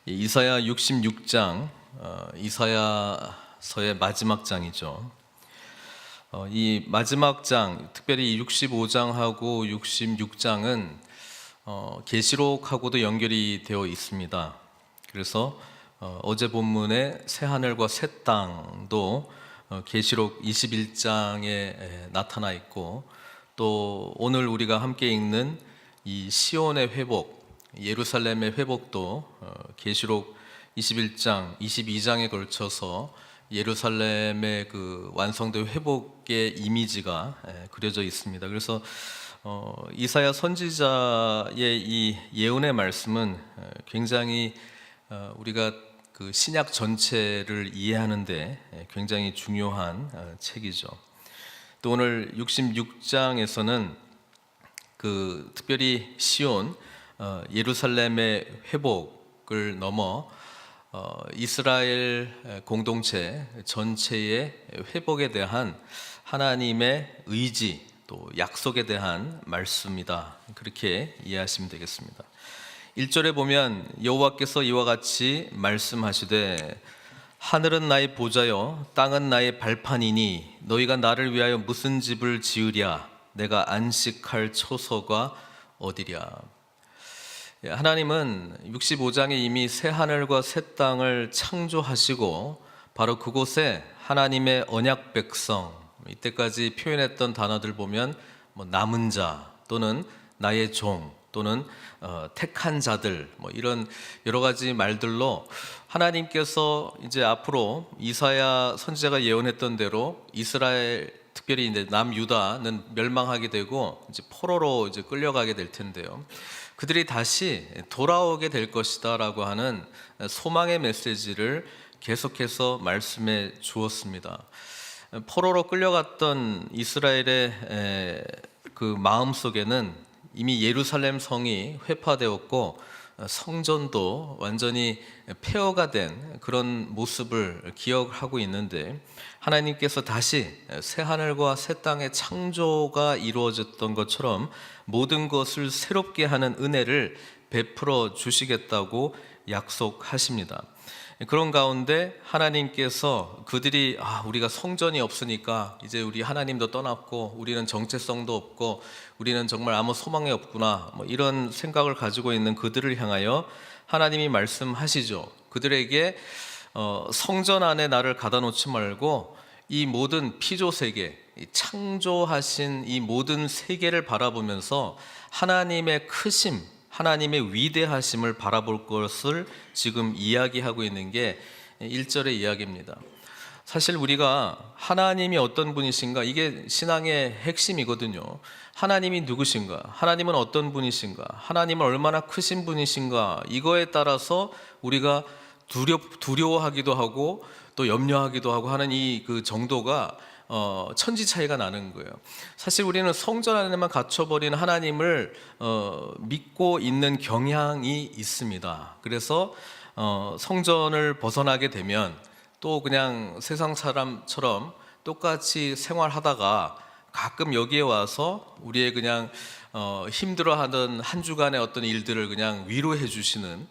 이사야 66장, 이사야서의 마지막 장이죠. 이 마지막 장, 특별히 65장하고 66장은 계시록하고도 연결이 되어 있습니다. 그래서 어제 본문의 새 하늘과 새 땅도 계시록 21장에 나타나 있고, 또 오늘 우리가 함께 읽는 이 시온의 회복, 예루살렘의 회복도 계시록 21장, 22장에 걸쳐서 예루살렘의 그 완성된 회복의 이미지가 그려져 있습니다. 그래서 이사야 선지자의 이 예언의 말씀은 굉장히 우리가 그 신약 전체를 이해하는데 굉장히 중요한 책이죠. 또 오늘 66장에서는 그 특별히 시온 예루살렘의 회복을 넘어 이스라엘 공동체 전체의 회복에 대한 하나님의 의지, 또 약속에 대한 말씀이다, 그렇게 이해하시면 되겠습니다. 1절에 보면 여호와께서 이와 같이 말씀하시되 하늘은 나의 보좌요 땅은 나의 발판이니 너희가 나를 위하여 무슨 집을 지으랴 내가 안식할 처소가 어디랴. 하나님은 65장에 이미 새 하늘과 새 땅을 창조하시고 바로 그곳에 하나님의 언약 백성, 이때까지 표현했던 단어들 보면 남은 자 또는 나의 종 또는 택한 자들, 이런 여러 가지 말들로 하나님께서 이제 앞으로 이사야 선지자가 예언했던 대로 이스라엘, 특별히 이제 남유다는 멸망하게 되고 이제 포로로 이제 끌려가게 될 텐데요. 그들이 다시 돌아오게 될 것이다라고 하는 소망의 메시지를 계속해서 말씀해 주었습니다. 포로로 끌려갔던 이스라엘의 그 마음 속에는 이미 예루살렘 성이 회파되었고 성전도 완전히 폐허가 된 그런 모습을 기억하고 있는데, 하나님께서 다시 새 하늘과 새 땅의 창조가 이루어졌던 것처럼 모든 것을 새롭게 하는 은혜를 베풀어 주시겠다고 약속하십니다. 그런 가운데 하나님께서 그들이 우리가 성전이 없으니까 이제 우리 하나님도 떠났고 우리는 정체성도 없고 우리는 정말 아무 소망이 없구나, 이런 생각을 가지고 있는 그들을 향하여 하나님이 말씀하시죠. 그들에게 성전 안에 나를 가다 놓지 말고 이 모든 피조 세계, 창조하신 이 모든 세계를 바라보면서 하나님의 크심, 하나님의 위대하심을 바라볼 것을 지금 이야기하고 있는 게 1절의 이야기입니다. 사실 우리가 하나님이 어떤 분이신가, 이게 신앙의 핵심이거든요. 하나님이 누구신가, 하나님은 어떤 분이신가, 하나님은 얼마나 크신 분이신가, 이거에 따라서 우리가 두려워하기도 하고 또 염려하기도 하고 하는 이 그 정도가 천지 차이가 나는 거예요. 사실 우리는 성전 안에만 갇혀버린 하나님을 믿고 있는 경향이 있습니다. 그래서 성전을 벗어나게 되면 또 그냥 세상 사람처럼 똑같이 생활하다가 가끔 여기에 와서 우리의 그냥 힘들어하던 한 주간의 어떤 일들을 그냥 위로해 주시는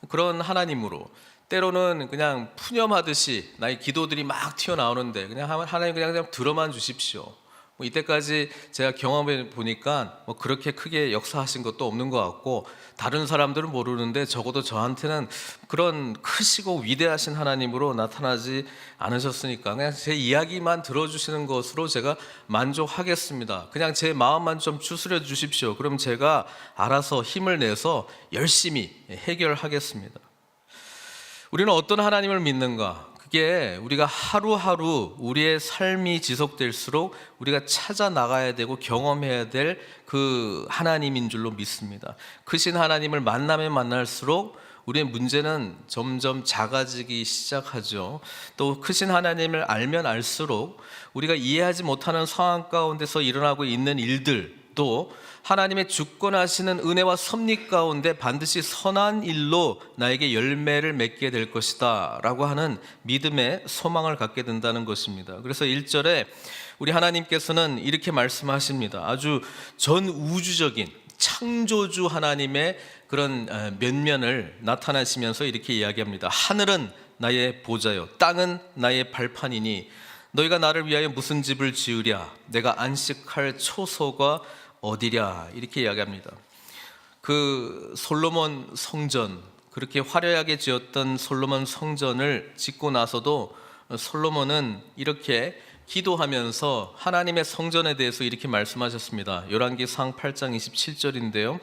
그런 하나님으로, 때로는 그냥 푸념하듯이 나의 기도들이 막 튀어나오는데 그냥 하나님 그냥 들어만 주십시오. 이때까지 제가 경험해 보니까 그렇게 크게 역사하신 것도 없는 것 같고 다른 사람들은 모르는데 적어도 저한테는 그런 크시고 위대하신 하나님으로 나타나지 않으셨으니까 그냥 제 이야기만 들어주시는 것으로 제가 만족하겠습니다. 그냥 제 마음만 좀 추스려 주십시오. 그럼 제가 알아서 힘을 내서 열심히 해결하겠습니다. 우리는 어떤 하나님을 믿는가? 그게 우리가 하루하루 우리의 삶이 지속될수록 우리가 찾아 나가야 되고 경험해야 될 그 하나님인 줄로 믿습니다. 크신 하나님을 만나면 만날수록 우리의 문제는 점점 작아지기 시작하죠. 또 크신 하나님을 알면 알수록 우리가 이해하지 못하는 상황 가운데서 일어나고 있는 일들도 하나님의 주권하시는 은혜와 섭리 가운데 반드시 선한 일로 나에게 열매를 맺게 될 것이다 라고 하는 믿음의 소망을 갖게 된다는 것입니다. 그래서 1절에 우리 하나님께서는 이렇게 말씀하십니다. 아주 전 우주적인 창조주 하나님의 그런 면면을 나타내시면서 이렇게 이야기합니다. 하늘은 나의 보좌요 땅은 나의 발판이니 너희가 나를 위하여 무슨 집을 지으랴 내가 안식할 초소가 어디랴 이렇게 이야기합니다. 그 솔로몬 성전, 그렇게 화려하게 지었던 솔로몬 성전을 짓고 나서도 솔로몬은 이렇게 기도하면서 하나님의 성전에 대해서 이렇게 말씀하셨습니다. 열왕기상 8장 27절인데요.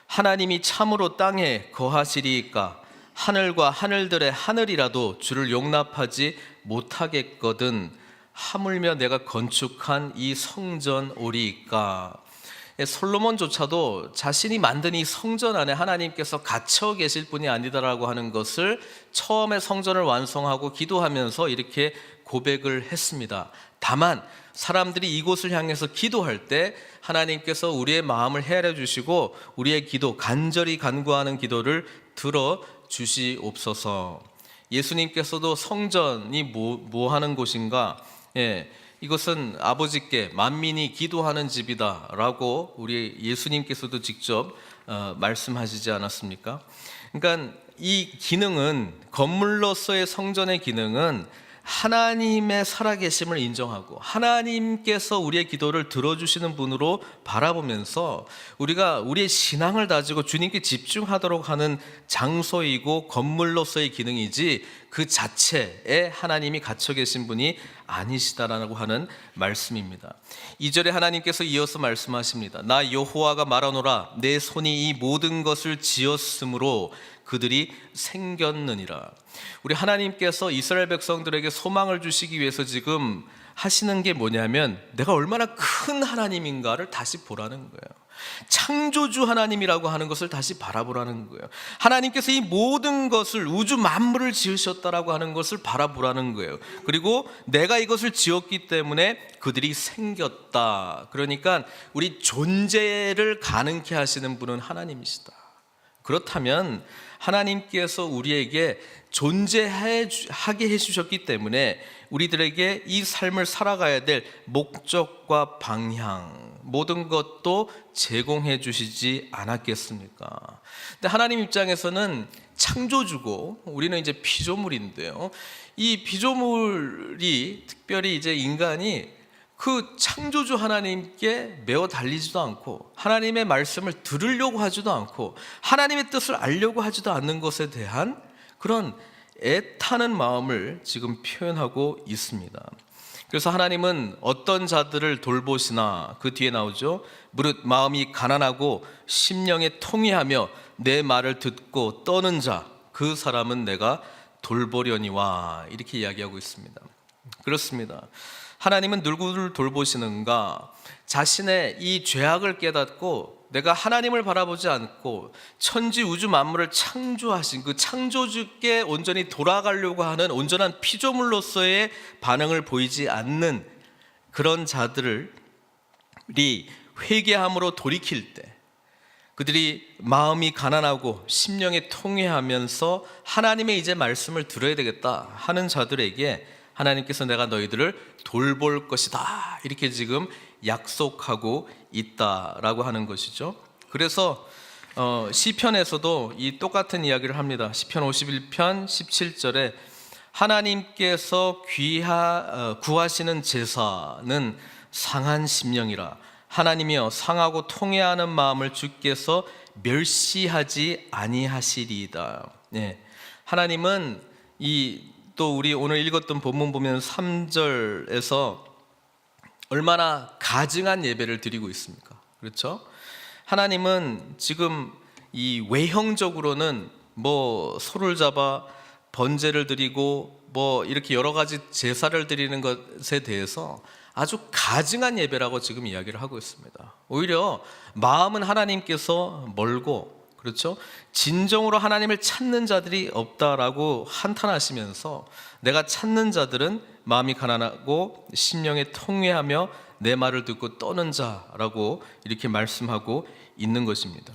하나님이 참으로 땅에 거하시리이까 하늘과 하늘들의 하늘이라도 주를 용납하지 못하겠거든 하물며 내가 건축한 이 성전 오리이까. 솔로몬조차도 자신이 만든 이 성전 안에 하나님께서 갇혀 계실 분이 아니다라고 하는 것을 처음에 성전을 완성하고 기도하면서 이렇게 고백을 했습니다. 다만 사람들이 이곳을 향해서 기도할 때 하나님께서 우리의 마음을 헤아려 주시고 우리의 기도, 간절히 간구하는 기도를 들어 주시옵소서. 예수님께서도 성전이 뭐 하는 곳인가? 이것은 아버지께 만민이 기도하는 집이다 라고 우리 예수님께서도 직접 말씀하시지 않았습니까? 그러니까 이 기능은, 건물로서의 성전의 기능은 하나님의 살아계심을 인정하고 하나님께서 우리의 기도를 들어주시는 분으로 바라보면서 우리가 우리의 신앙을 다지고 주님께 집중하도록 하는 장소이고 건물로서의 기능이지 그 자체에 하나님이 갇혀 계신 분이 아니시다라고 하는 말씀입니다. 2절에 하나님께서 이어서 말씀하십니다. 나 여호와가 말하노라 내 손이 이 모든 것을 지었으므로 그들이 생겼느니라. 우리 하나님께서 이스라엘 백성들에게 소망을 주시기 위해서 지금 하시는 게 뭐냐면 내가 얼마나 큰 하나님인가를 다시 보라는 거예요. 창조주 하나님이라고 하는 것을 다시 바라보라는 거예요. 하나님께서 이 모든 것을, 우주 만물을 지으셨다라고 하는 것을 바라보라는 거예요. 그리고 내가 이것을 지었기 때문에 그들이 생겼다. 그러니까 우리 존재를 가능케 하시는 분은 하나님이시다. 그렇다면 하나님께서 우리에게 존재하게 해주셨기 때문에 우리들에게 이 삶을 살아가야 될 목적과 방향, 모든 것도 제공해 주시지 않았겠습니까? 근데 하나님 입장에서는 창조주고 우리는 이제 피조물인데요. 이 피조물이 특별히 이제 인간이 그 창조주 하나님께 매어 달리지도 않고 하나님의 말씀을 들으려고 하지도 않고 하나님의 뜻을 알려고 하지도 않는 것에 대한 그런 애타는 마음을 지금 표현하고 있습니다. 그래서 하나님은 어떤 자들을 돌보시나, 그 뒤에 나오죠. 무릇 마음이 가난하고 심령에 통회하며 내 말을 듣고 떠는 자, 그 사람은 내가 돌보려니와, 이렇게 이야기하고 있습니다. 그렇습니다. 하나님은 누구를 돌보시는가? 자신의 이 죄악을 깨닫고 내가 하나님을 바라보지 않고 천지 우주 만물을 창조하신 그 창조주께 온전히 돌아가려고 하는 온전한 피조물로서의 반응을 보이지 않는 그런 자들이 회개함으로 돌이킬 때, 그들이 마음이 가난하고 심령에 통회하면서 하나님의 이제 말씀을 들어야 되겠다 하는 자들에게 하나님께서 내가 너희들을 돌볼 것이다, 이렇게 지금 약속하고 있다라고 하는 것이죠. 그래서 시편에서도 이 똑같은 이야기를 합니다. 시편 51편 17절에 하나님께서 구하시는 제사는 상한 심령이라. 하나님이여 상하고 통회하는 마음을 주께서 멸시하지 아니하시리이다. 네. 하나님은 또 우리 오늘 읽었던 본문 보면 3절에서 얼마나 가증한 예배를 드리고 있습니까? 그렇죠? 하나님은 지금 이 외형적으로는 뭐 소를 잡아 번제를 드리고 뭐 이렇게 여러 가지 제사를 드리는 것에 대해서 아주 가증한 예배라고 지금 이야기를 하고 있습니다. 오히려 마음은 하나님께서 멀고, 그렇죠? 진정으로 하나님을 찾는 자들이 없다라고 한탄하시면서 내가 찾는 자들은 마음이 가난하고 심령에 통회하며 내 말을 듣고 떠는 자라고 이렇게 말씀하고 있는 것입니다.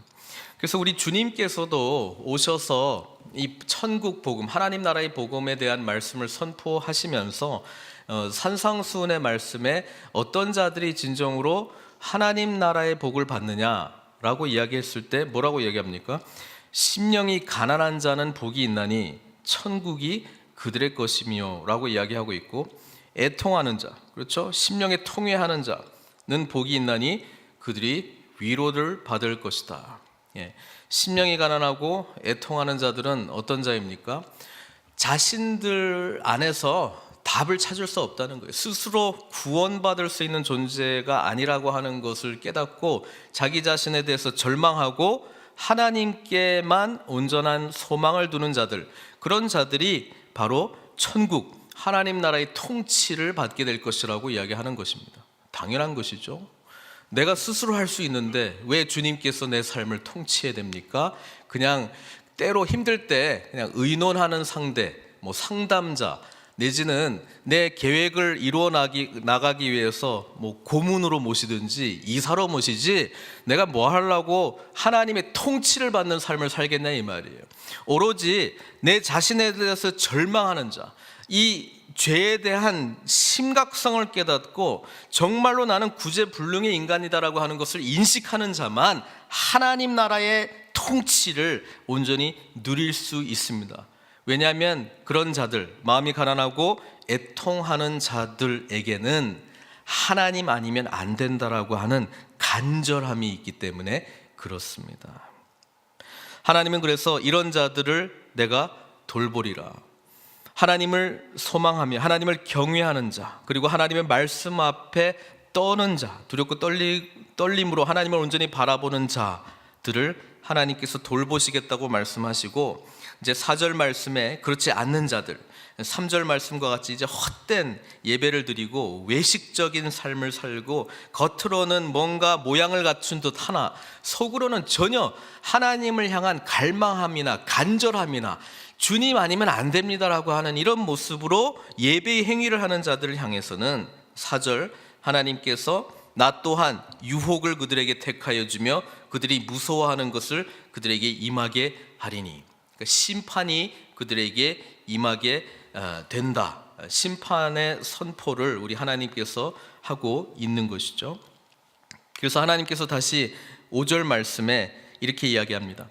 그래서 우리 주님께서도 오셔서 이 천국 복음, 하나님 나라의 복음에 대한 말씀을 선포하시면서 산상수훈의 말씀에 어떤 자들이 진정으로 하나님 나라의 복을 받느냐, 라고 이야기했을 때 뭐라고 이야기합니까? 심령이 가난한 자는 복이 있나니 천국이 그들의 것이며 라고 이야기하고 있고, 애통하는 자, 그렇죠? 심령에 통회하는 자는 복이 있나니 그들이 위로를 받을 것이다. 심령이 가난하고 애통하는 자들은 어떤 자입니까? 자신들 안에서 답을 찾을 수 없다는 거예요. 스스로 구원받을 수 있는 존재가 아니라고 하는 것을 깨닫고 자기 자신에 대해서 절망하고 하나님께만 온전한 소망을 두는 자들, 그런 자들이 바로 천국, 하나님 나라의 통치를 받게 될 것이라고 이야기하는 것입니다. 당연한 것이죠. 내가 스스로 할 수 있는데 왜 주님께서 내 삶을 통치해야 됩니까? 그냥 때로 힘들 때 그냥 의논하는 상대, 상담자, 내지는 내 계획을 이루어 나가기 위해서 고문으로 모시든지 이사로 모시지, 내가 뭐 하려고 하나님의 통치를 받는 삶을 살겠냐 이 말이에요. 오로지 내 자신에 대해서 절망하는 자, 이 죄에 대한 심각성을 깨닫고 정말로 나는 구제불능의 인간이다라고 하는 것을 인식하는 자만 하나님 나라의 통치를 온전히 누릴 수 있습니다. 왜냐하면 그런 자들, 마음이 가난하고 애통하는 자들에게는 하나님 아니면 안 된다라고 하는 간절함이 있기 때문에 그렇습니다. 하나님은 그래서 이런 자들을 내가 돌보리라. 하나님을 소망하며 하나님을 경외하는 자, 그리고 하나님의 말씀 앞에 떠는 자, 두렵고 떨림으로 하나님을 온전히 바라보는 자들을 하나님께서 돌보시겠다고 말씀하시고, 이제 4절 말씀에 그렇지 않는 자들, 3절 말씀과 같이 이제 헛된 예배를 드리고 외식적인 삶을 살고 겉으로는 뭔가 모양을 갖춘 듯 하나 속으로는 전혀 하나님을 향한 갈망함이나 간절함이나 주님 아니면 안 됩니다라고 하는 이런 모습으로 예배의 행위를 하는 자들을 향해서는 4절 하나님께서 나 또한 유혹을 그들에게 택하여 주며 그들이 무서워하는 것을 그들에게 임하게 하리니, 그러니까 심판이 그들에게 임하게 된다. 심판의 선포를 우리 하나님께서 하고 있는 것이죠. 그래서 하나님께서 다시 5절 말씀에 이렇게 이야기합니다.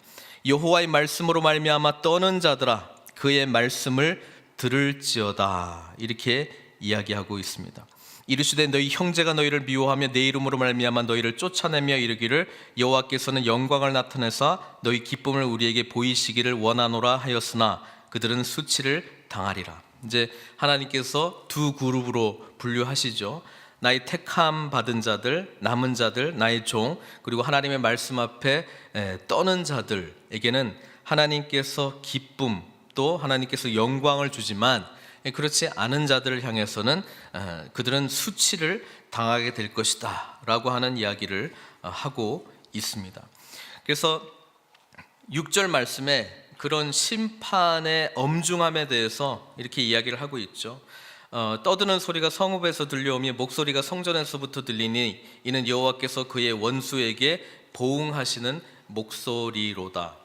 여호와의 말씀으로 말미암아 떠는 자들아 그의 말씀을 들을지어다, 이렇게 이야기하고 있습니다. 이르시되 너희 형제가 너희를 미워하며 내 이름으로 말미암아 너희를 쫓아내며 이르기를 여호와께서는 영광을 나타내사 너희 기쁨을 우리에게 보이시기를 원하노라 하였으나 그들은 수치를 당하리라. 이제 하나님께서 두 그룹으로 분류하시죠. 나의 택함 받은 자들, 남은 자들, 나의 종, 그리고 하나님의 말씀 앞에 떠는 자들에게는 하나님께서 기쁨, 또 하나님께서 영광을 주지만 그렇지 않은 자들을 향해서는 그들은 수치를 당하게 될 것이다 라고 하는 이야기를 하고 있습니다. 그래서 6절 말씀에 그런 심판의 엄중함에 대해서 이렇게 이야기를 하고 있죠. 떠드는 소리가 성읍에서 들려오며 목소리가 성전에서부터 들리니 이는 여호와께서 그의 원수에게 보응하시는 목소리로다.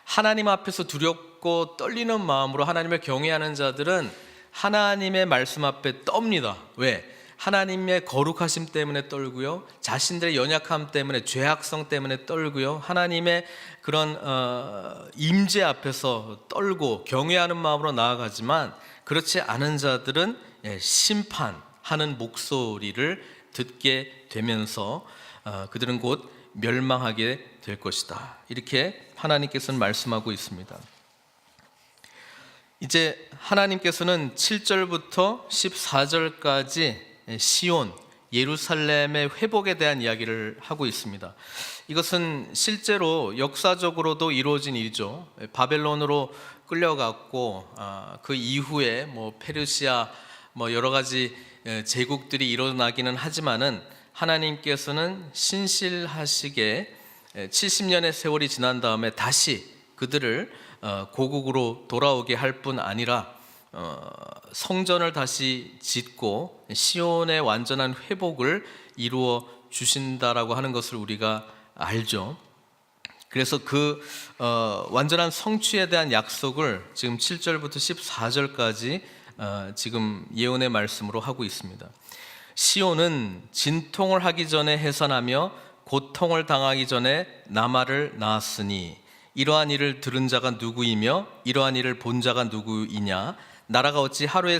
하나님 앞에서 두렵고 떨리는 마음으로 하나님을 경외하는 자들은 하나님의 말씀 앞에 떱니다. 왜? 하나님의 거룩하심 때문에 떨고요, 자신들의 연약함 때문에, 죄악성 때문에 떨고요, 하나님의 그런 임재 앞에서 떨고 경외하는 마음으로 나아가지만, 그렇지 않은 자들은 심판하는 목소리를 듣게 되면서 그들은 곧 멸망하게 될 것이다, 이렇게 하나님께서는 말씀하고 있습니다. 이제 하나님께서는 7절부터 14절까지 시온, 예루살렘의 회복에 대한 이야기를 하고 있습니다. 이것은 실제로 역사적으로도 이루어진 일이죠. 바벨론으로 끌려갔고 그 이후에 페르시아 여러 가지 제국들이 일어나기는 하지만은 하나님께서는 신실하시게 70년의 세월이 지난 다음에 다시 그들을 고국으로 돌아오게 할 뿐 아니라 성전을 다시 짓고 시온의 완전한 회복을 이루어 주신다라고 하는 것을 우리가 알죠. 그래서 그 완전한 성취에 대한 약속을 지금 7절부터 14절까지 지금 예언의 말씀으로 하고 있습니다. 시온은 진통을 하기 전에 해산하며 고통을 당하기 전에 나말을 낳았으니 이러한 일을 들은 자가 누구이며 이러한 일을 본 자가 누구이냐? 나라가 어찌 하루에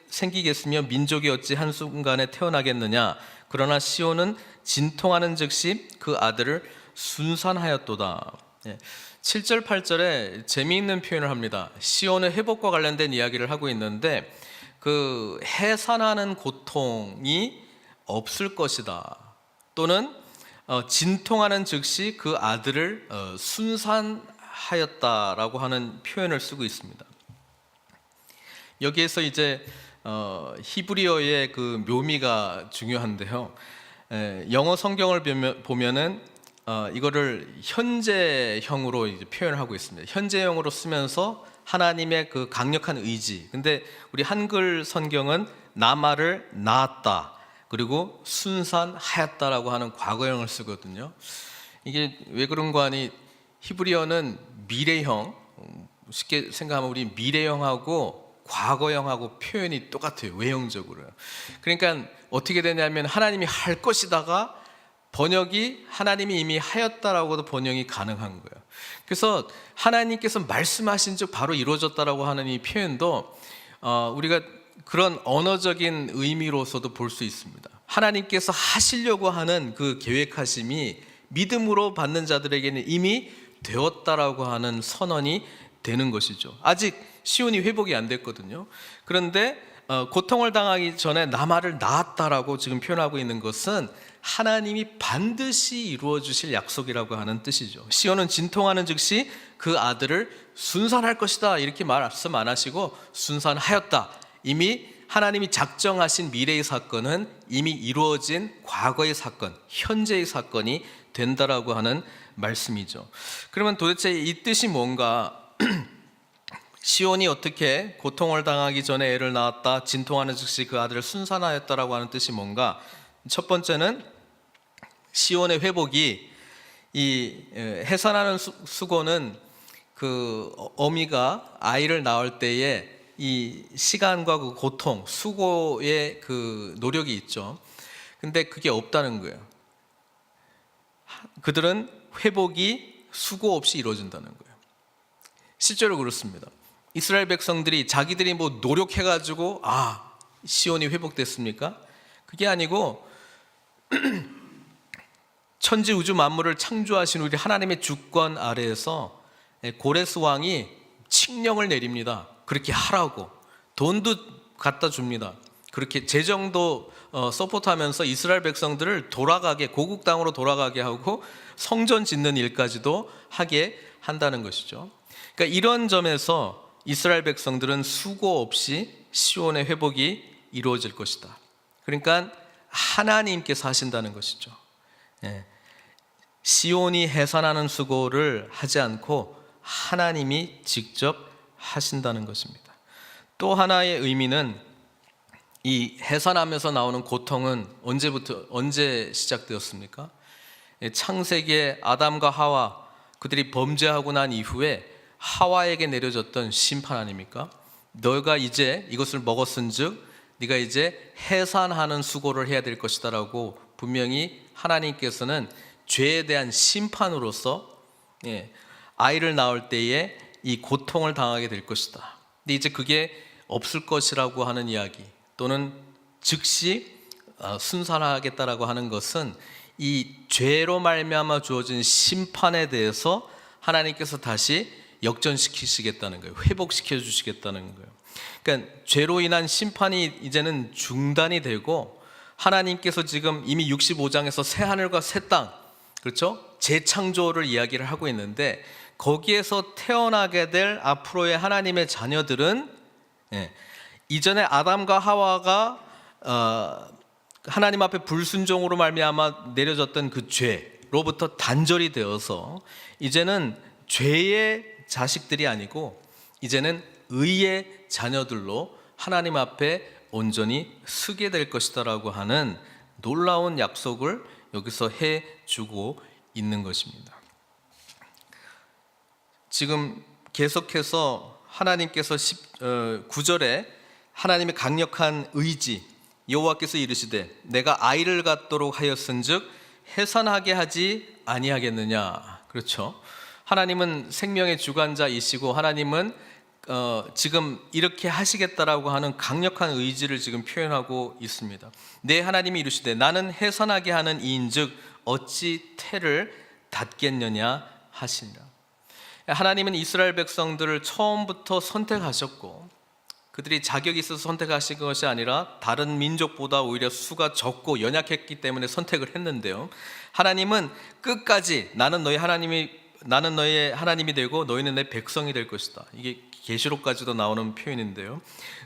생기겠으며 민족이 어찌 한순간에 태어나겠느냐? 그러나 시온은 진통하는 즉시 그 아들을 순산하였도다. 7절 8절에 재미있는 표현을 합니다. 시온의 회복과 관련된 이야기를 하고 있는데 그 해산하는 고통이 없을 것이다, 또는 진통하는 즉시 그 아들을 순산하였다라고 하는 표현을 쓰고 있습니다. 여기에서 이제 히브리어의 그 묘미가 중요한데요. 영어 성경을 보면은 이거를 현재형으로 이제 표현을 하고 있습니다. 현재형으로 쓰면서 하나님의 그 강력한 의지. 근데 우리 한글 성경은 나말을 낳았다, 그리고 순산하였다라고 하는 과거형을 쓰거든요. 이게 왜 그런가 하니 히브리어는 미래형, 쉽게 생각하면 우리 미래형하고 과거형하고 표현이 똑같아요, 외형적으로요. 그러니까 어떻게 되냐면 하나님이 할 것이다가 번역이 하나님이 이미 하였다라고도 번역이 가능한 거예요. 그래서 하나님께서 말씀하신 즉 바로 이루어졌다라고 하는 이 표현도 우리가 그런 언어적인 의미로서도 볼 수 있습니다. 하나님께서 하시려고 하는 그 계획하심이 믿음으로 받는 자들에게는 이미 되었다라고 하는 선언이 되는 것이죠. 아직 시온이 회복이 안 됐거든요. 그런데 고통을 당하기 전에 나말을 낳았다라고 지금 표현하고 있는 것은 하나님이 반드시 이루어 주실 약속이라고 하는 뜻이죠. 시온은 진통하는 즉시 그 아들을 순산할 것이다 이렇게 말씀 안 하시고 순산하였다. 이미 하나님이 작정하신 미래의 사건은 이미 이루어진 과거의 사건, 현재의 사건이 된다라고 하는 말씀이죠. 그러면 도대체 이 뜻이 뭔가? 시온이 어떻게 고통을 당하기 전에 애를 낳았다, 진통하는 즉시 그 아들을 순산하였다라고 하는 뜻이 뭔가? 첫 번째는 시온의 회복이, 이 해산하는 수고는 그 어미가 아이를 낳을 때에 이 시간과 그 고통, 수고의 그 노력이 있죠. 근데 그게 없다는 거예요. 그들은 회복이 수고 없이 이루어진다는 거예요. 실제로 그렇습니다. 이스라엘 백성들이 자기들이 뭐 노력해가지고 시온이 회복됐습니까? 그게 아니고 천지 우주 만물을 창조하신 우리 하나님의 주권 아래에서 고레스 왕이 칙령을 내립니다. 그렇게 하라고. 돈도 갖다 줍니다. 그렇게 재정도 서포트하면서 이스라엘 백성들을 고국 땅으로 돌아가게 하고 성전 짓는 일까지도 하게 한다는 것이죠. 그러니까 이런 점에서 이스라엘 백성들은 수고 없이 시온의 회복이 이루어질 것이다. 그러니까 하나님께서 하신다는 것이죠. 시온이 해산하는 수고를 하지 않고 하나님이 직접 하신다는 것입니다. 또 하나의 의미는 이 해산하면서 나오는 고통은 언제 시작되었습니까? 창세기에 아담과 하와, 그들이 범죄하고 난 이후에 하와에게 내려졌던 심판 아닙니까? 너가 이제 이것을 먹었은즉 네가 이제 해산하는 수고를 해야 될 것이다 라고 분명히 하나님께서는 죄에 대한 심판으로서 아이를 낳을 때에 이 고통을 당하게 될 것이다. 근데 이제 그게 없을 것이라고 하는 이야기, 또는 즉시 순산하겠다라고 하는 것은 이 죄로 말미암아 주어진 심판에 대해서 하나님께서 다시 역전시키시겠다는 거예요. 회복시켜 주시겠다는 거예요. 그러니까 죄로 인한 심판이 이제는 중단이 되고, 하나님께서 지금 이미 65장에서 새 하늘과 새 땅, 그렇죠? 재창조를 이야기를 하고 있는데, 거기에서 태어나게 될 앞으로의 하나님의 자녀들은 이전에 아담과 하와가 하나님 앞에 불순종으로 말미암아 내려졌던 그 죄로부터 단절이 되어서 이제는 죄의 자식들이 아니고 이제는 의의 자녀들로 하나님 앞에 온전히 서게 될 것이다라고 하는 놀라운 약속을 여기서 해주고 있는 것입니다. 지금 계속해서 하나님께서 9절에 하나님의 강력한 의지, 여호와께서 이르시되 내가 아이를 갖도록 하였은즉 해산하게 하지 아니하겠느냐. 그렇죠. 하나님은 생명의 주관자이시고 하나님은 지금 이렇게 하시겠다라고 하는 강력한 의지를 지금 표현하고 있습니다. 내 하나님이 이르시되 나는 해산하게 하는 이인즉 어찌 태를 닫겠느냐 하시니라. 하나님은 이스라엘 백성들을 처음부터 선택하셨고 그들이 자격이 있어서 선택하신 것이 아니라 다른 민족보다 오히려 수가 적고 연약했기 때문에 선택을 했는데요, 하나님은 끝까지 나는 너희 하나님이 되고 너희는 내 백성이 될 것이다. 이게 계시록까지도 나오는 표현인데요,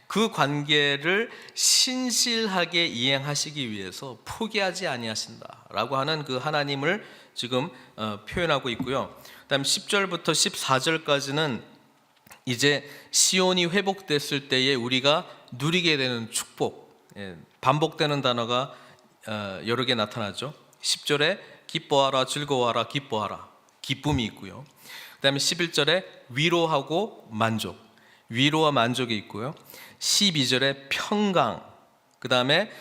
그 관계를 신실하게 이행하시기 위해서 포기하지 아니하신다라고 하는 그 하나님을 지금 표현하고 있고요. 그다음 10절부터 14절까지는 이제 시온이 회복됐을 때에 우리가 누리게 되는 축복, 반복되는 단어가 여러 개 나타나죠. 10절에 기뻐하라, 즐거워하라, 기뻐하라, 기쁨이 있고요. 그 다음에 11절에 위로하고 만족, 위로와 만족이 있고요. 12절에 평강, 그 다음에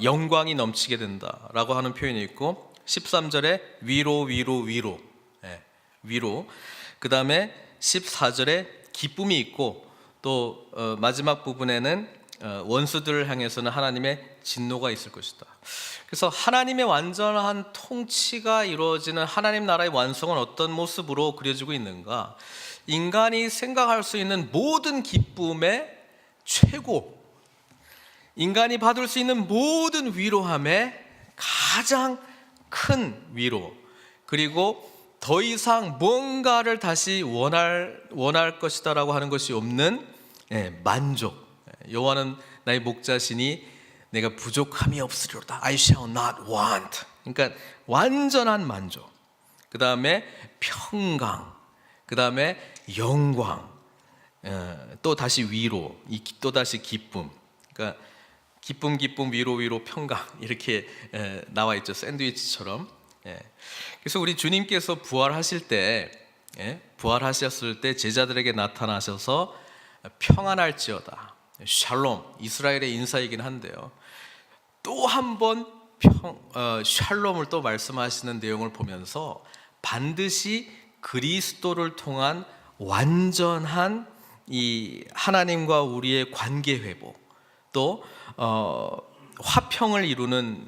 영광이 넘치게 된다라고 하는 표현이 있고, 13절에 위로, 그 다음에 14절에 기쁨이 있고, 또 마지막 부분에는 원수들을 향해서는 하나님의 진노가 있을 것이다. 그래서 하나님의 완전한 통치가 이루어지는 하나님 나라의 완성은 어떤 모습으로 그려지고 있는가? 인간이 생각할 수 있는 모든 기쁨의 최고, 인간이 받을 수 있는 모든 위로함의 가장 큰 위로, 그리고 더 이상 뭔가를 다시 원할 것이다라고 하는 것이 없는 만족. 여호와는 나의 목자시니 내가 부족함이 없으리로다. I shall not want. 그러니까 완전한 만족. 그 다음에 평강. 그 다음에 영광. 또 다시 위로. 또 다시 기쁨. 그러니까 기쁨, 위로, 평강, 이렇게 나와 있죠. 샌드위치처럼. 그래서 우리 주님께서 부활하셨을 때 제자들에게 나타나셔서 평안할지어다, 샬롬, 이스라엘의 인사이긴 한데요, 또 한 번 샬롬을 또 말씀하시는 내용을 보면서 반드시 그리스도를 통한 완전한 이 하나님과 우리의 관계 회복, 또 화평을 이루는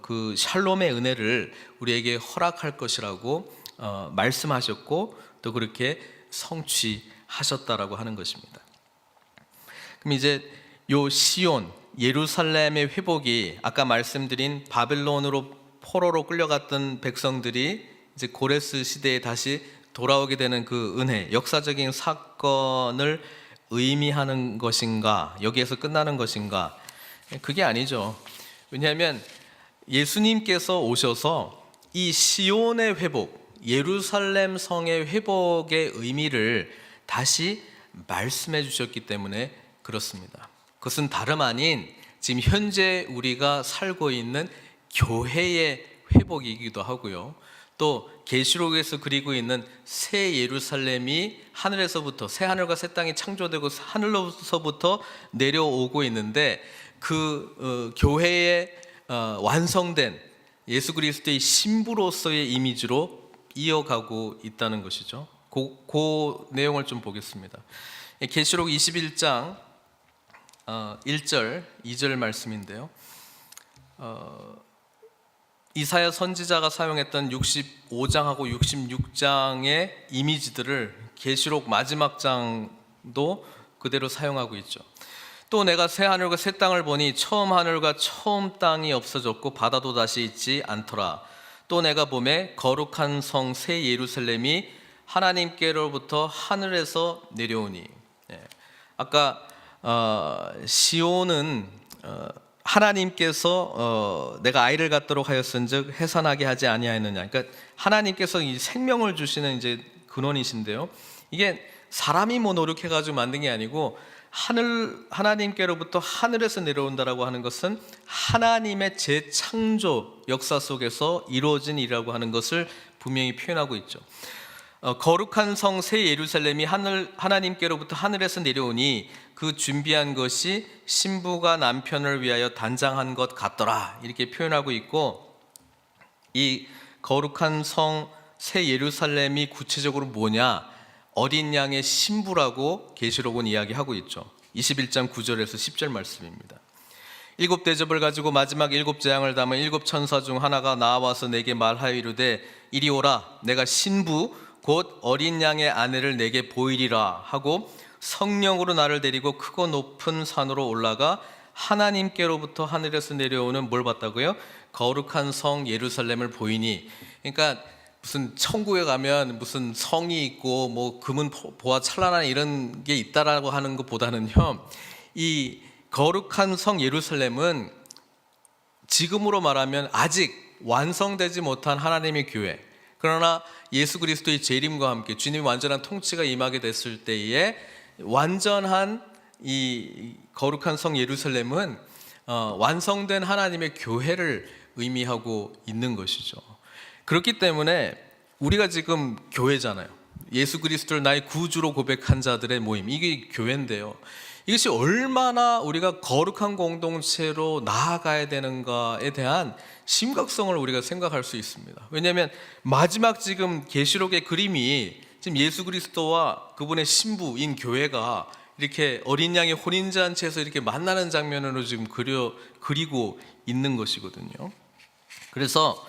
그 샬롬의 은혜를 우리에게 허락할 것이라고 말씀하셨고, 또 그렇게 성취하셨다라고 하는 것입니다. 그럼 이제 요 시온, 예루살렘의 회복이 아까 말씀드린 바벨론으로 포로로 끌려갔던 백성들이 이제 고레스 시대에 다시 돌아오게 되는 그 은혜, 역사적인 사건을 의미하는 것인가, 여기에서 끝나는 것인가? 그게 아니죠. 왜냐하면 예수님께서 오셔서 이 시온의 회복, 예루살렘 성의 회복의 의미를 다시 말씀해 주셨기 때문에 그렇습니다. 그것은 다름 아닌 지금 현재 우리가 살고 있는 교회의 회복이기도 하고요, 또 계시록에서 그리고 있는 새 예루살렘이 하늘에서부터, 새 하늘과 새 땅이 창조되고 하늘로서부터 내려오고 있는데, 그 교회의 완성된 예수 그리스도의 신부로서의 이미지로 이어가고 있다는 것이죠. 그 내용을 좀 보겠습니다. 계시록 21장 1절, 2절 말씀인데요, 이사야 선지자가 사용했던 65장하고 66장의 이미지들을 계시록 마지막 장도 그대로 사용하고 있죠. 또 내가 새 하늘과 새 땅을 보니 처음 하늘과 처음 땅이 없어졌고 바다도 다시 있지 않더라. 또 내가 보매 거룩한 성 새 예루살렘이 하나님께로부터 하늘에서 내려오니. 아까 시온은 하나님께서 내가 아이를 갖도록 하였은즉 해산하게 하지 아니하였느냐. 그러니까 하나님께서 이 생명을 주시는 이제 근원이신데요, 이게 사람이 뭐 노력해가지고 만든 게 아니고 하나님께로부터 하늘에서 내려온다라고 하는 것은 하나님의 재창조 역사 속에서 이루어진 일이라고 하는 것을 분명히 표현하고 있죠. 거룩한 성 새 예루살렘이 하나님께로부터 하늘에서 내려오니 그 준비한 것이 신부가 남편을 위하여 단장한 것 같더라, 이렇게 표현하고 있고, 이 거룩한 성 새 예루살렘이 구체적으로 뭐냐? 어린 양의 신부라고 계시록은 이야기하고 있죠. 21장 9절에서 10절 말씀입니다. 7 대접을 가지고 마지막 7 재앙을 담은 7 천사 중 하나가 나와서 내게 말하여 이르되 이리 오라, 내가 신부 곧 어린 양의 아내를 내게 보이리라 하고 성령으로 나를 데리고 크고 높은 산으로 올라가 하나님께로부터 하늘에서 내려오는 뭘 봤다고요? 거룩한 성 예루살렘을 보이니. 그러니까 무슨 천국에 가면 무슨 성이 있고 뭐 금은 보화 찬란한 이런 게 있다라고 하는 것보다는요, 이 거룩한 성 예루살렘은 지금으로 말하면 아직 완성되지 못한 하나님의 교회, 그러나 예수 그리스도의 재림과 함께 주님의 완전한 통치가 임하게 됐을 때에 완전한 이 거룩한 성 예루살렘은 완성된 하나님의 교회를 의미하고 있는 것이죠. 그렇기 때문에 우리가 지금 교회잖아요. 예수 그리스도를 나의 구주로 고백한 자들의 모임, 이게 교회인데요, 이것이 얼마나 우리가 거룩한 공동체로 나아가야 되는가에 대한 심각성을 우리가 생각할 수 있습니다. 왜냐하면 마지막 지금 계시록의 그림이 지금 예수 그리스도와 그분의 신부인 교회가 이렇게 어린 양의 혼인잔치에서 이렇게 만나는 장면으로 지금 그리고 있는 것이거든요. 그래서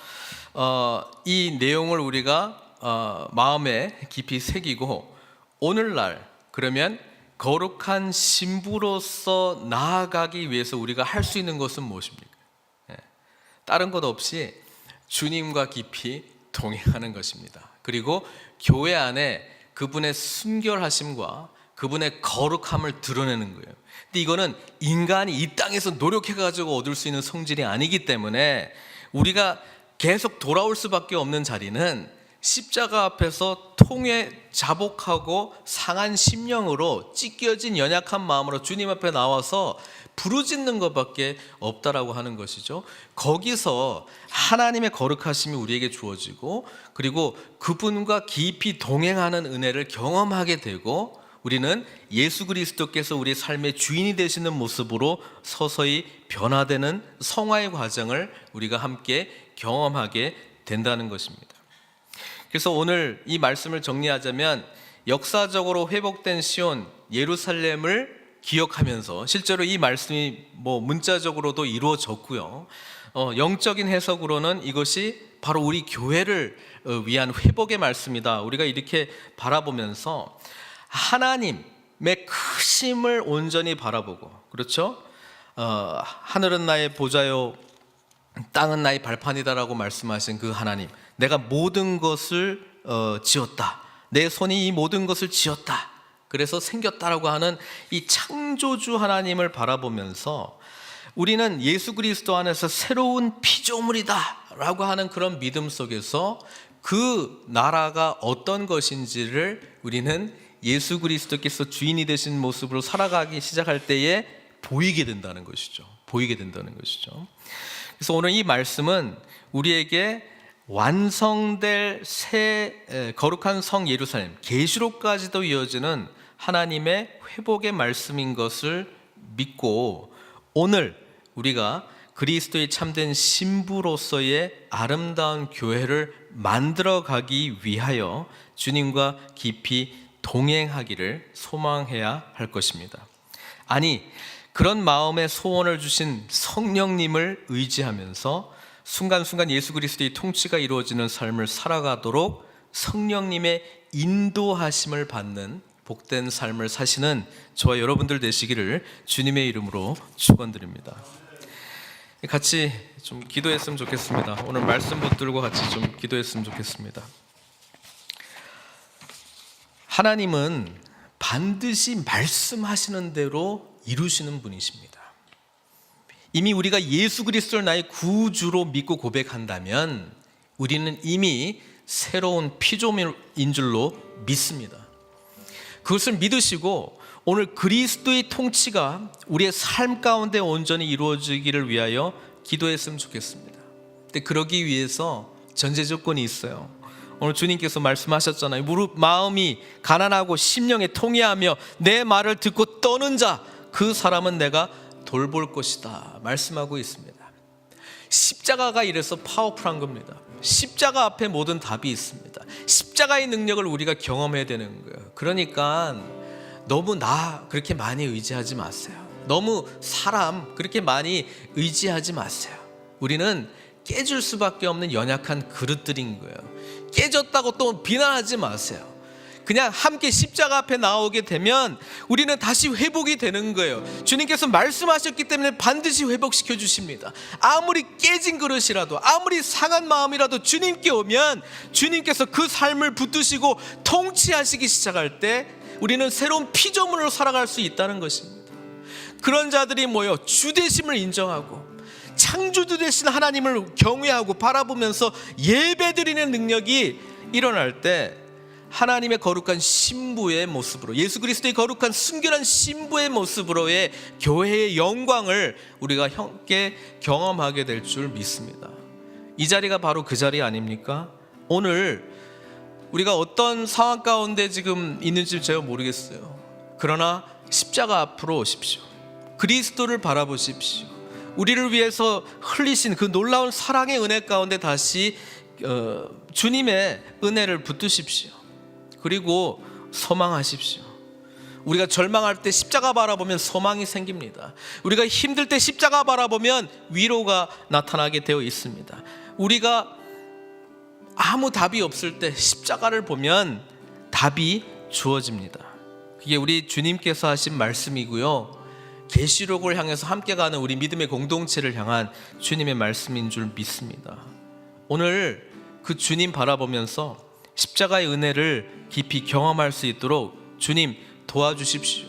이 내용을 우리가 마음에 깊이 새기고 오늘날 그러면 거룩한 신부로서 나아가기 위해서 우리가 할 수 있는 것은 무엇입니까? 다른 것 없이 주님과 깊이 동행하는 것입니다. 그리고 교회 안에 그분의 순결하심과 그분의 거룩함을 드러내는 거예요. 근데 이거는 인간이 이 땅에서 노력해가지고 얻을 수 있는 성질이 아니기 때문에 우리가 계속 돌아올 수밖에 없는 자리는 십자가 앞에서 통에 자복하고 상한 심령으로 찢겨진 연약한 마음으로 주님 앞에 나와서 부르짖는 것밖에 없다라고 하는 것이죠. 거기서 하나님의 거룩하심이 우리에게 주어지고 그리고 그분과 깊이 동행하는 은혜를 경험하게 되고 우리는 예수 그리스도께서 우리 삶의 주인이 되시는 모습으로 서서히 변화되는 성화의 과정을 우리가 함께 경험하게 된다는 것입니다. 그래서 오늘 이 말씀을 정리하자면 역사적으로 회복된 시온 예루살렘을 기억하면서 실제로 이 말씀이 문자적으로도 이루어졌고요. 영적인 해석으로는 이것이 바로 우리 교회를 위한 회복의 말씀이다. 우리가 이렇게 바라보면서 하나님의 크심을 온전히 바라보고, 그렇죠? 하늘은 나의 보좌요 땅은 나의 발판이다라고 말씀하신 그 하나님, 내가 모든 것을 지었다, 내 손이 이 모든 것을 지었다, 그래서 생겼다라고 하는 이 창조주 하나님을 바라보면서 우리는 예수 그리스도 안에서 새로운 피조물이다 라고 하는 그런 믿음 속에서 그 나라가 어떤 것인지를 우리는 예수 그리스도께서 주인이 되신 모습으로 살아가기 시작할 때에 보이게 된다는 것이죠. 보이게 된다는 것이죠. 그래서 오늘 이 말씀은 우리에게 완성될 새 거룩한 성 예루살렘, 계시록까지도 이어지는 하나님의 회복의 말씀인 것을 믿고 오늘 우리가 그리스도의 참된 신부로서의 아름다운 교회를 만들어가기 위하여 주님과 깊이 동행하기를 소망해야 할 것입니다. 아니, 그런 마음의 소원을 주신 성령님을 의지하면서 순간순간 예수 그리스도의 통치가 이루어지는 삶을 살아가도록 성령님의 인도하심을 받는 복된 삶을 사시는 저와 여러분들 되시기를 주님의 이름으로 축원드립니다. 같이 좀 기도했으면 좋겠습니다. 오늘 말씀 붙들고 같이 좀 기도했으면 좋겠습니다. 하나님은 반드시 말씀하시는 대로 이루시는 분이십니다. 이미 우리가 예수 그리스도를 나의 구주로 믿고 고백한다면 우리는 이미 새로운 피조물인 줄로 믿습니다. 그것을 믿으시고 오늘 그리스도의 통치가 우리의 삶 가운데 온전히 이루어지기를 위하여 기도했으면 좋겠습니다. 근데 그러기 위해서 전제 조건이 있어요. 오늘 주님께서 말씀하셨잖아요. 마음이 가난하고 심령에 통회하며 내 말을 듣고 떠는 자, 그 사람은 내가 돌볼 것이다 말씀하고 있습니다. 십자가가 이래서 파워풀한 겁니다. 십자가 앞에 모든 답이 있습니다. 십자가의 능력을 우리가 경험해야 되는 거예요. 그러니까 너무 나 그렇게 많이 의지하지 마세요. 너무 사람 그렇게 많이 의지하지 마세요. 우리는 깨질 수밖에 없는 연약한 그릇들인 거예요. 깨졌다고 또 비난하지 마세요. 그냥 함께 십자가 앞에 나오게 되면 우리는 다시 회복이 되는 거예요. 주님께서 말씀하셨기 때문에 반드시 회복시켜 주십니다. 아무리 깨진 그릇이라도, 아무리 상한 마음이라도 주님께 오면 주님께서 그 삶을 붙드시고 통치하시기 시작할 때 우리는 새로운 피조물로 살아갈 수 있다는 것입니다. 그런 자들이 모여 주되심을 인정하고 창조주 되신 하나님을 경외하고 바라보면서 예배드리는 능력이 일어날 때 하나님의 거룩한 신부의 모습으로, 예수 그리스도의 거룩한 순결한 신부의 모습으로의 교회의 영광을 우리가 함께 경험하게 될 줄 믿습니다. 이 자리가 바로 그 자리 아닙니까? 오늘 우리가 어떤 상황 가운데 지금 있는지 제가 모르겠어요. 그러나 십자가 앞으로 오십시오. 그리스도를 바라보십시오. 우리를 위해서 흘리신 그 놀라운 사랑의 은혜 가운데 다시 주님의 은혜를 붙드십시오. 그리고 소망하십시오. 우리가 절망할 때 십자가 바라보면 소망이 생깁니다. 우리가 힘들 때 십자가 바라보면 위로가 나타나게 되어 있습니다. 우리가 아무 답이 없을 때 십자가를 보면 답이 주어집니다. 그게 우리 주님께서 하신 말씀이고요, 계시록을 향해서 함께 가는 우리 믿음의 공동체를 향한 주님의 말씀인 줄 믿습니다. 오늘 그 주님 바라보면서 십자가의 은혜를 깊이 경험할 수 있도록 주님 도와주십시오.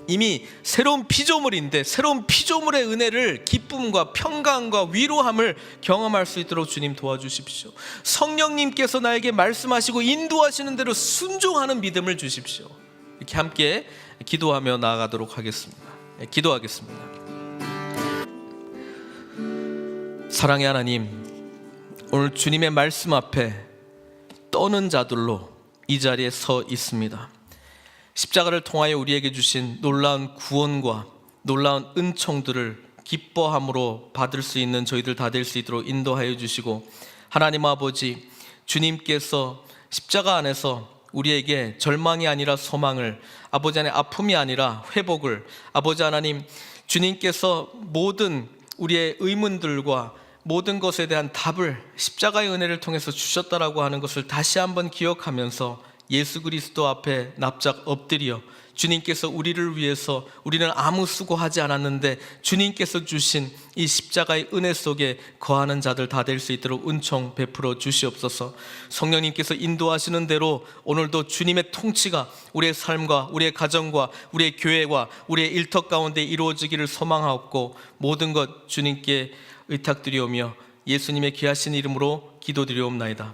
이미 새로운 피조물인데 새로운 피조물의 은혜를 기쁨과 평강과 위로함을 경험할 수 있도록 주님 도와주십시오. 성령님께서 나에게 말씀하시고 인도하시는 대로 순종하는 믿음을 주십시오. 이렇게 함께 기도하며 나아가도록 하겠습니다. 기도하겠습니다. 사랑의 하나님, 오늘 주님의 말씀 앞에 떠는 자들로 이 자리에 서 있습니다. 십자가를 통하여 우리에게 주신 놀라운 구원과 놀라운 은총들을 기뻐함으로 받을 수 있는 저희들 다 될 수 있도록 인도하여 주시고, 하나님 아버지, 주님께서 십자가 안에서 우리에게 절망이 아니라 소망을, 아버지 안에 아픔이 아니라 회복을, 아버지 하나님, 주님께서 모든 우리의 의문들과 모든 것에 대한 답을 십자가의 은혜를 통해서 주셨다라고 하는 것을 다시 한번 기억하면서 예수 그리스도 앞에 납작 엎드려 주님께서 우리를 위해서, 우리는 아무 수고하지 않았는데 주님께서 주신 이 십자가의 은혜 속에 거하는 자들 다 될 수 있도록 은총 베풀어 주시옵소서. 성령님께서 인도하시는 대로 오늘도 주님의 통치가 우리의 삶과 우리의 가정과 우리의 교회와 우리의 일터 가운데 이루어지기를 소망하옵고, 모든 것 주님께 의탁드리오며 예수님의 귀하신 이름으로 기도드리옵나이다.